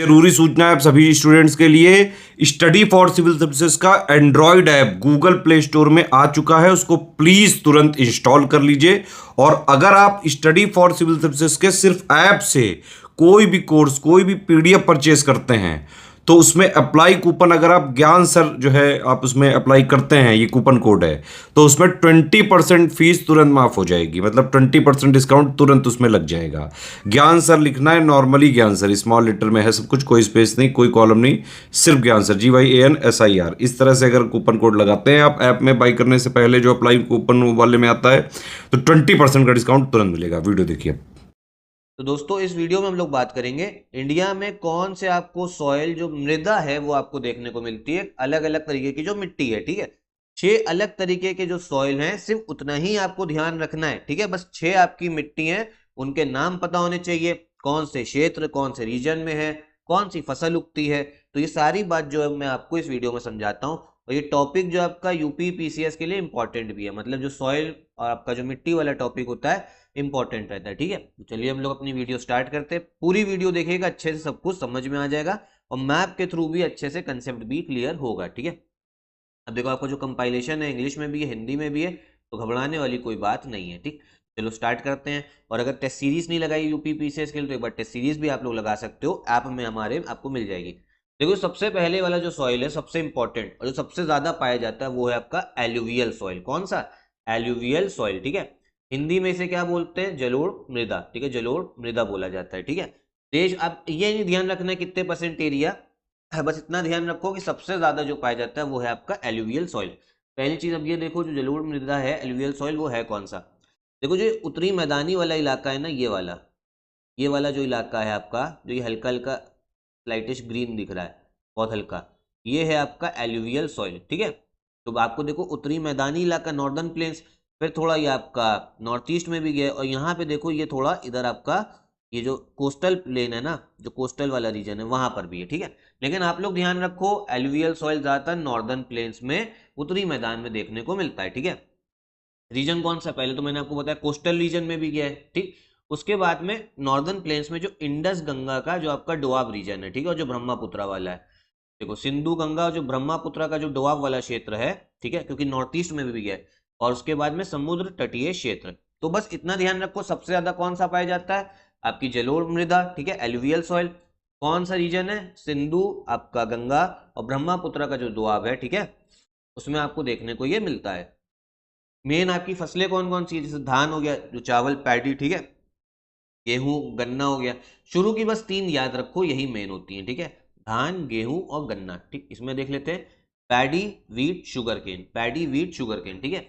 जरूरी सूचना है आप सभी स्टूडेंट्स के लिए। स्टडी फॉर सिविल सर्विसेज का Android app Google play store में आ चुका है, उसको प्लीज तुरंत इंस्टॉल कर लीजिए। और अगर आप स्टडी फॉर सिविल सर्विसेज के सिर्फ ऐप से कोई भी कोर्स, कोई भी पीडीएफ परचेज करते हैं तो उसमें अप्लाई कूपन, अगर आप ज्ञान सर जो है आप उसमें अप्लाई करते हैं, ये कूपन कोड है, तो उसमें 20% फीस तुरंत माफ हो जाएगी। मतलब 20% डिस्काउंट तुरंत उसमें लग जाएगा। ज्ञान सर लिखना है, नॉर्मली ज्ञान सर स्मॉल लेटर में है सब कुछ, कोई स्पेस नहीं, कोई कॉलम नहीं, सिर्फ ज्ञान सर GYANSIR। इस तरह से अगर कूपन कोड लगाते हैं आप ऐप में बाई करने से पहले, जो अप्लाई कूपन वाले में आता है, तो 20% का डिस्काउंट तुरंत मिलेगा। वीडियो देखिए। तो दोस्तों इस वीडियो में हम लोग बात करेंगे इंडिया में कौन से आपको सॉइल जो मृदा है वो आपको देखने को मिलती है, अलग अलग तरीके की जो मिट्टी है। ठीक है, 6 अलग तरीके के जो सॉइल हैं, सिर्फ उतना ही आपको ध्यान रखना है। ठीक है, बस 6 आपकी मिट्टी हैं, उनके नाम पता होने चाहिए, कौन से क्षेत्र, कौन से रीजन में है, कौन सी फसल उगती है। तो ये सारी बात जो है मैं आपको इस वीडियो में समझाता हूँ। और ये टॉपिक जो आपका यूपी पीसीएस के लिए इंपॉर्टेंट भी है, मतलब जो सॉइल और आपका जो मिट्टी वाला टॉपिक होता है इंपॉर्टेंट रहता है। ठीक है, तो चलिए हम लोग अपनी वीडियो स्टार्ट करते हैं। पूरी वीडियो देखिएगा, अच्छे से सब कुछ समझ में आ जाएगा और मैप के थ्रू भी अच्छे से कंसेप्ट भी क्लियर होगा। ठीक है, अब देखो आपका जो कंपाइलेशन है इंग्लिश में भी है, हिंदी में भी है, तो घबराने वाली कोई बात नहीं है। ठीक, चलो स्टार्ट करते हैं। और अगर टेस्ट सीरीज नहीं लगाई यूपी पीसीएस के लिए तो एक बार टेस्ट सीरीज भी आप लोग लगा सकते हो, ऐप में हमारे आपको मिल जाएगी। देखो सबसे पहले वाला जो सॉइल है सबसे इंपॉर्टेंट और जो सबसे ज्यादा पाया जाता है वो है आपका एल्यूवियल सॉइल। कौन सा? Alluvial soil. ठीक है, हिंदी में इसे क्या बोलते हैं? जलोढ़ मृदा। ठीक है, जलोढ़ मृदा बोला जाता है। ठीक है, देश, आप ये नहीं ध्यान रखना है कितने परसेंट एरिया है, बस इतना ध्यान रखो कि सबसे ज्यादा जो पाया जाता है वो है आपका एलुवियल सॉइल। पहली चीज अब ये देखो, जो जलोढ़ मृदा है एलुवियल सॉइल वो है कौन सा। देखो जो उत्तरी मैदानी वाला इलाका है ना, ये वाला जो इलाका है आपका, जो ये हल्का हल्का लाइटिश ग्रीन दिख रहा है, बहुत हल्का, ये है आपका एलुवियल सॉइल। ठीक है, तो आपको देखो उत्तरी मैदानी इलाका नॉर्दर्न प्लेन्स, फिर थोड़ा ये आपका नॉर्थ ईस्ट में भी गया, और यहाँ पे देखो ये थोड़ा इधर आपका ये जो कोस्टल प्लेन है ना, जो कोस्टल वाला रीजन है वहां पर भी है। ठीक है, लेकिन आप लोग ध्यान रखो एलुवियल सॉइल ज्यादातर नॉर्दर्न प्लेन्स में, उत्तरी मैदान में देखने को मिलता है। ठीक है, रीजन कौन सा? पहले तो मैंने आपको बताया कोस्टल रीजन में भी गया है। ठीक, उसके बाद में नॉर्दर्न प्लेन्स में जो इंडस गंगा का जो आपका डोआब रीजन है, ठीक है, और जो ब्रह्मपुत्रा वाला है, देखो सिंधु गंगा और जो ब्रह्मपुत्रा का जो डोआब वाला क्षेत्र है, ठीक है, क्योंकि नॉर्थ ईस्ट में भी गया है, और उसके बाद में समुद्र तटीय क्षेत्र। तो बस इतना ध्यान रखो, सबसे ज्यादा कौन सा पाया जाता है? आपकी जलोढ़ मृदा। ठीक है, एलुवियल सॉइल। कौन सा रीजन है? सिंधु, आपका गंगा और ब्रह्मपुत्रा का जो दोआब है, ठीक है, उसमें आपको देखने को ये मिलता है। मेन आपकी फसलें कौन कौन सी है? जैसे धान हो गया, जो चावल पैडी, ठीक है, गेहूं गन्ना हो गया। शुरू की बस 3 याद रखो, यही मेन होती है। ठीक है, धान, गेहूं और गन्ना। ठीक, इसमें देख लेते हैं paddy, wheat, sugar cane. Paddy, wheat, sugar cane. ठीक है,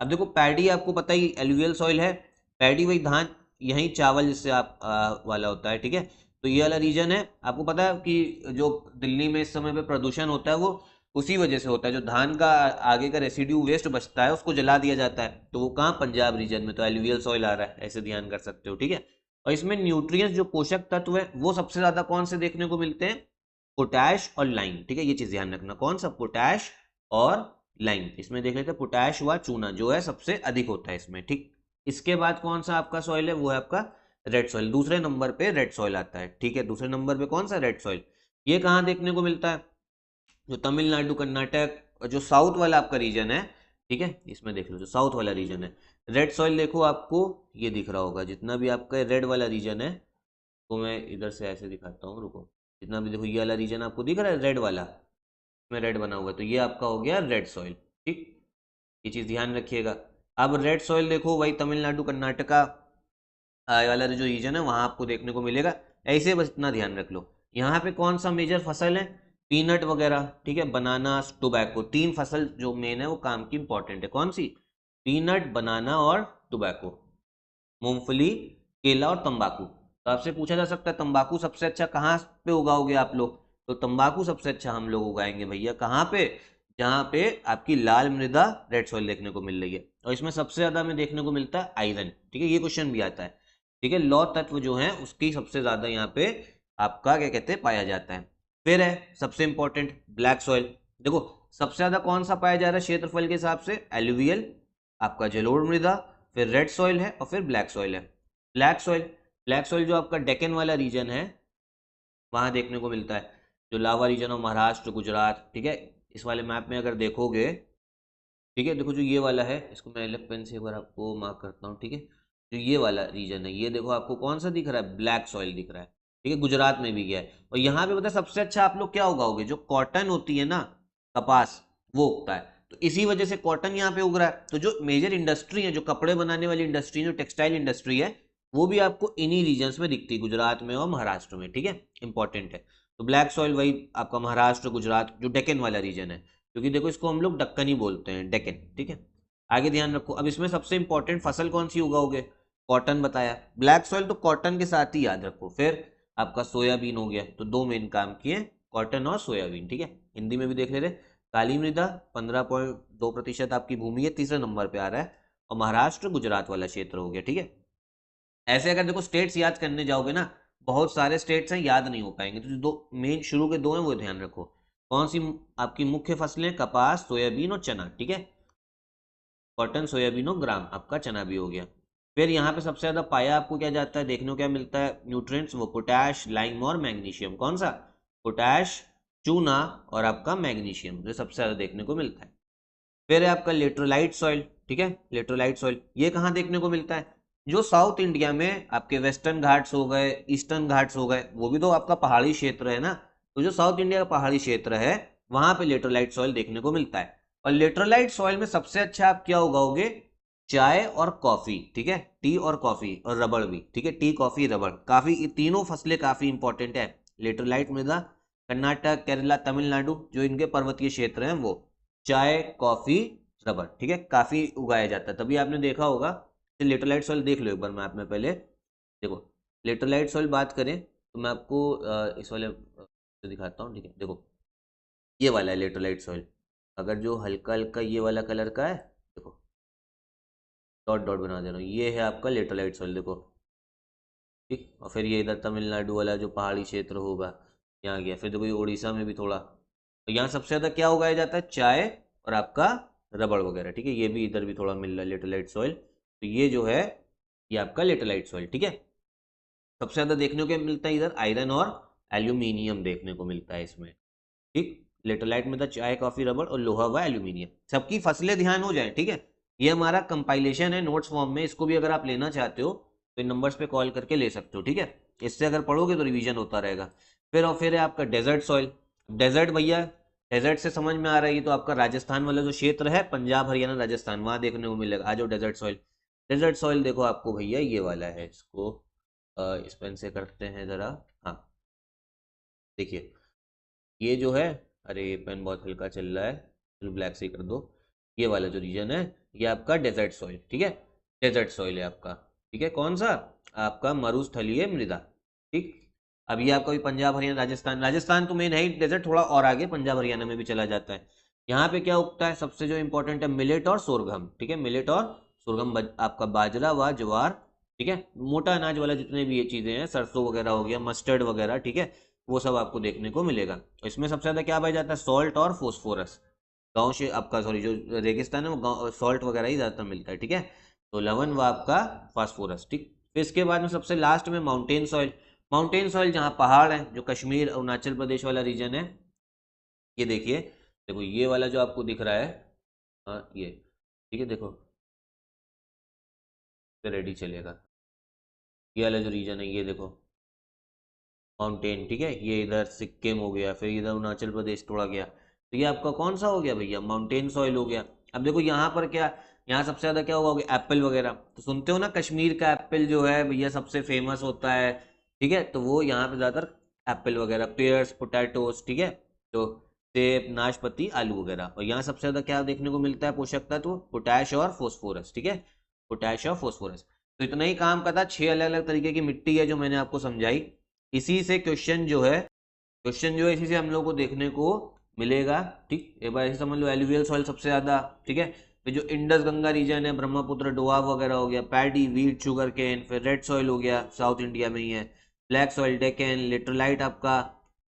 अब देखो पैडी आपको पता ही एलुवियल सॉइल है, पैडी वही धान, यही चावल जिससे आप वाला होता है। ठीक है, तो ये वाला रीजन है। आपको पता है कि जो दिल्ली में इस समय पे प्रदूषण होता है वो उसी वजह से होता है, जो धान का आगे का रेसिड्यू वेस्ट बचता है उसको जला दिया जाता है, तो वो कहाँ? पंजाब रीजन में, तो एलुवियल सॉइल आ रहा है, ऐसे ध्यान कर सकते हो। ठीक है, और इसमें न्यूट्रिएंट्स जो पोषक तत्व है वो सबसे ज्यादा कौन से देखने को मिलते हैं? पोटैश और लाइम। ठीक है, ये चीज ध्यान रखना, कौन सा? पोटैश और लाइम। इसमें देख लेते हैं पोटैश व चूना जो है सबसे अधिक होता है इसमें। ठीक, इसके बाद कौन सा आपका सॉइल है? वो है आपका रेड सॉइल। दूसरे नंबर पे रेड सॉइल आता है। ठीक है, दूसरे नंबर पे कौन सा? Red soil. ये कहाँ देखने को मिलता है? जो तमिलनाडु, कर्नाटक और जो साउथ वाला आपका रीजन है, ठीक है, इसमें देख लो जो साउथ वाला रीजन है, रेड सॉइल देखो आपको ये दिख रहा होगा। जितना भी आपका रेड वाला रीजन है, तो मैं इधर से ऐसे दिखाता हूँ, रुको, जितना भी देखो ये वाला रीजन आपको दिख रहा है रेड वाला, में रेड बना हुआ है, तो ये आपका हो गया रेड सॉइल। ठीक, ये चीज ध्यान रखिएगा। अब रेड सॉइल देखो वही तमिलनाडु, कर्नाटका वाला जो रीजन है वहां आपको देखने को मिलेगा। ऐसे बस इतना ध्यान रख लो। यहाँ पे कौन सा मेजर फसल है? पीनट वगैरह। ठीक है, बनाना, टोबैको, 3 फसल जो मेन है वो काम की इंपॉर्टेंट है। कौन सी? पीनट, बनाना और टोबैको। मूंगफली, केला और तंबाकू। तो आपसे पूछा जा सकता है तंबाकू सबसे अच्छा कहाँ पे उगाओगे आप लोग? तो तंबाकू सबसे अच्छा हम लोग उगाएंगे भैया कहाँ पे? जहाँ पे आपकी लाल मृदा, रेड सॉइल देखने को मिल रही है, और इसमें सबसे ज्यादा हमें देखने को मिलता है आयरन। ठीक है, ये क्वेश्चन भी आता है। ठीक है, लौह तत्व जो है उसकी सबसे ज्यादा यहाँ पे आपका क्या कहते हैं पाया जाता है। फिर है सबसे इंपॉर्टेंट ब्लैक सॉइल। देखो सबसे ज्यादा कौन सा पाया जा रहा है क्षेत्रफल के हिसाब से? एलुवियल, आपका जलोढ़ मृदा, फिर रेड सॉइल है और फिर ब्लैक सॉइल है। ब्लैक सॉइल जो आपका डेक्कन वाला रीजन है, वहां देखने को मिलता है। जो लावा रीजन ऑफ महाराष्ट्र, गुजरात, ठीक है, इस वाले मैप में अगर देखोगे, ठीक है, देखो जो ये वाला है, इसको मैं अलग पेन से एक बार आपको मार्क करता हूँ, ठीक है, जो ये वाला रीजन है, ये देखो आपको कौन सा दिख रहा है, ब्लैक सॉइल दिख रहा है, ठीक है, गुजरात में भी गया है। और यहाँ पे पता है सबसे अच्छा आप लोग क्या उगाओगे, जो कॉटन होती है ना, कपास, वो उगता है। तो इसी वजह से कॉटन यहाँ पे उग रहा है। तो जो मेजर इंडस्ट्री है, जो कपड़े बनाने वाली इंडस्ट्री, जो टेक्सटाइल इंडस्ट्री है, वो भी आपको इन्हीं रीजन्स में दिखती है, गुजरात में और महाराष्ट्र में, ठीक है, इंपॉर्टेंट है। तो ब्लैक सॉइल वही आपका महाराष्ट्र, गुजरात, जो डेक्कन वाला रीजन है, क्योंकि देखो इसको हम लोग दक्कन ही बोलते हैं, डेक्कन, ठीक है। आगे ध्यान रखो, अब इसमें सबसे इंपॉर्टेंट फसल कौन सी उगाओगे, कॉटन बताया, ब्लैक सॉइल तो कॉटन के साथ ही याद रखो। फिर आपका सोयाबीन हो गया, तो दो मेन काम किए, कॉटन और सोयाबीन, ठीक है। हिंदी में भी देख ले रहे, काली मृदा 15.2% आपकी भूमि है, तीसरे नंबर पे आ रहा है, और महाराष्ट्र गुजरात वाला क्षेत्र हो गया, ठीक है। ऐसे अगर देखो स्टेट्स याद करने जाओगे ना, बहुत सारे स्टेट्स हैं, याद नहीं हो पाएंगे। तो जो दो मेन शुरू के दो हैं वो ध्यान रखो। कौन सी आपकी मुख्य फसलें, कपास, सोयाबीन और चना, ठीक है, कॉटन, सोयाबीन और ग्राम, आपका चना भी हो गया। फिर यहाँ पे सबसे ज्यादा पाया आपको क्या जाता है, देखने को क्या मिलता है, न्यूट्रिएंट्स, वो पोटैश, लाइम और मैग्नीशियम। कौन सा, पोटैश, चूना और आपका मैग्नीशियम, जो सबसे ज्यादा देखने को मिलता है। फिर है आपका लेट्रोलाइट सॉइल, ठीक है, लेट्रोलाइट सॉइल ये कहाँ देखने को मिलता है, जो साउथ इंडिया में आपके वेस्टर्न घाट्स हो गए, ईस्टर्न घाट्स हो गए, वो भी तो आपका पहाड़ी क्षेत्र है ना। तो जो साउथ इंडिया का पहाड़ी क्षेत्र है, वहां पे लेट्रोलाइट सॉइल देखने को मिलता है। और लेट्रोलाइट सॉइल में सबसे अच्छा आप क्या उगाओगे, चाय और कॉफी, ठीक है, टी और कॉफी और रबड़ भी, ठीक है, टी, कॉफी, रबड़, काफी, ये तीनों फसलें काफी इंपॉर्टेंट है। लेट्रोलाइट मृदा, कर्नाटक, केरला, तमिलनाडु, जो इनके पर्वतीय क्षेत्र हैं, वो चाय, कॉफी, रबर, ठीक है, काफी उगाया जाता है। तभी आपने देखा होगा, लेटरलाइट सॉइल देख लो एक बार मैप में पहले। देखो लेटरलाइट सॉइल बात करें तो मैं आपको इस वाले से दिखाता हूँ, ठीक है, देखो ये वाला है लेटरलाइट सॉइल। अगर जो हल्का हल्का ये वाला कलर का है, देखो डॉट डॉट बना दे रहा हूँ, ये है आपका लेटरलाइट सॉइल, देखो, ठीक। और फिर ये इधर तमिलनाडु वाला जो पहाड़ी क्षेत्र होगा, यहाँ गया। फिर देखो ये उड़ीसा में भी थोड़ा, तो यहाँ सबसे ज्यादा क्या उगाया जाता है, चाय और आपका रबड़ वगैरह, ठीक है। ये भी इधर भी थोड़ा मिल रहा है लेटरलाइट सॉइल। तो ये जो है, ये आपका लेटरलाइट सॉइल, ठीक है। सबसे ज्यादा देखने को मिलता है इधर आयरन और एल्यूमिनियम देखने को मिलता है इसमें, ठीक। लेटरलाइट में था चाय, कॉफी, रबड़, और लोहा व एल्यूमिनियम। सबकी फसलें ध्यान हो जाए, ठीक है। ये हमारा कंपाइलेशन है नोट्स फॉर्म में, इसको भी अगर आप लेना चाहते हो तो इन नंबर्स पे कॉल करके ले सकते हो, ठीक है। इससे अगर पढ़ोगे तो रिवीजन होता रहेगा। फिर है आपका डेजर्ट सॉइल। डेजर्ट भैया, डेजर्ट से समझ में आ रहा है, ये तो आपका राजस्थान वाला जो क्षेत्र है, पंजाब, हरियाणा, राजस्थान, वहां देखने को मिलेगा। आ जाओ डेजर्ट सॉइल। डेजर्ट सॉइल देखो आपको भैया ये वाला है, इसको इस पेन से करते हैं जरा, हाँ, देखिए ये जो है, अरे ये पेन बहुत हल्का चल रहा है, चलो ब्लैक से ही कर दो। ये वाला जो रीजन है, ये आपका डेजर्ट सॉइल, ठीक है, डेजर्ट सॉइल है आपका, ठीक है। कौन सा, आपका मरुस्थलीय मृदा, ठीक। अब ये आपका भी पंजाब, हरियाणा, राजस्थान, राजस्थान तो मेन है ही डेजर्ट, थोड़ा और आगे पंजाब हरियाणा में भी चला जाता है। यहाँ पे क्या उगता है, सबसे जो इंपॉर्टेंट है मिलेट और सोरगम, ठीक है, मिलेट और सोरगम, आपका बाजरा व ज्वार, ठीक है, मोटा अनाज वाला जितने भी ये चीजें हैं, सरसों वगैरह हो गया, मस्टर्ड वगैरह, ठीक है, वो सब आपको देखने को मिलेगा। इसमें सबसे ज्यादा क्या पाया जाता है, सॉल्ट और फोस्फोरस। गाँव से आपका, सॉरी, जो रेगिस्तान है वो गाँव सॉल्ट वगैरह ही ज्यादातर मिलता है, ठीक है। तो लवण व आपका फास्फोरस, ठीक। फिर इसके बाद में सबसे लास्ट में माउंटेन सॉइल। माउंटेन सॉइल जहाँ पहाड़ है, जो कश्मीर, अरुणाचल प्रदेश वाला रीजन है, ये देखिए, देखो ये वाला जो आपको दिख रहा है, हाँ ये, ठीक है, देखो रेडी चलेगा। ये वाला जो रीजन है, ये देखो माउंटेन, ठीक है, ये इधर सिक्किम हो गया, फिर इधर अरुणाचल प्रदेश थोड़ा गया, तो ये आपका कौन सा हो गया भैया, माउंटेन सॉइल हो गया। अब देखो यहाँ पर क्या, यहाँ सबसे ज्यादा क्या होगा, एप्पल वगैरह, तो सुनते हो ना, कश्मीर का एप्पल जो है भैया सबसे फेमस होता है, ठीक है। तो वो यहाँ पे ज्यादातर एप्पल वगैरह, पेयर्स, पोटैटोस, ठीक है, तो सेब, नाशपाती, आलू वगैरह। और यहाँ सबसे ज्यादा क्या देखने को मिलता है, पोषक तत्व, पोटैश और फोस्फोरस, ठीक है, पोटैश और फोस्फोरस। तो इतना ही काम का था, 6 अलग अलग तरीके की मिट्टी है जो मैंने आपको समझाई। इसी से क्वेश्चन जो है, इसी से हम लोग को देखने को मिलेगा, ठीक। एक बार ऐसे समझ लो, एलुवियल सॉइल सबसे ज्यादा, ठीक है। फिर जो इंडस गंगा रीजन है, ब्रह्मपुत्र, डोआब वगैरह हो गया, पैडी, वीट, शुगर केन। फिर रेड सॉइल हो गया, साउथ इंडिया में ही है। ब्लैक सॉइल, डेक्कन, लेट्रोलाइट आपका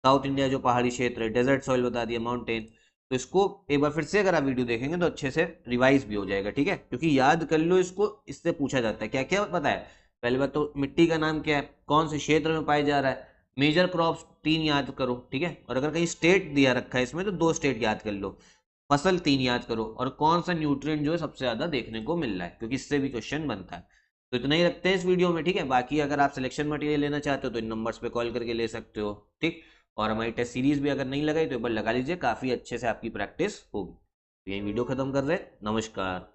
साउथ इंडिया जो पहाड़ी क्षेत्र है। डेजर्ट सॉइल बता दिया, माउंटेन। तो इसको एक बार फिर से अगर आप वीडियो देखेंगे तो अच्छे से रिवाइज भी हो जाएगा, ठीक है, क्योंकि याद कर लो इसको, इससे पूछा जाता है। क्या क्या पता है, पहली बात तो मिट्टी का नाम क्या है, कौन से क्षेत्र में पाया जा रहा है, मेजर क्रॉप्स 3 याद करो, ठीक है। और अगर कहीं स्टेट दिया रखा है इसमें तो 2 स्टेट याद कर लो। फसल 3 याद करो, और कौन सा न्यूट्रिएंट जो है सबसे ज्यादा देखने को मिल रहा है, क्योंकि इससे भी क्वेश्चन बनता है। तो इतना ही रखते हैं इस वीडियो में, ठीक है। बाकी अगर आप सिलेक्शन मटेरियल लेना चाहते हो तो इन नंबर्स पे कॉल करके ले सकते हो, ठीक। और हमारी टेस्ट सीरीज भी अगर नहीं लगाई तो एक बार लगा लीजिए, काफी अच्छे से आपकी प्रैक्टिस होगी। तो यही वीडियो खत्म कर रहे हैं। नमस्कार।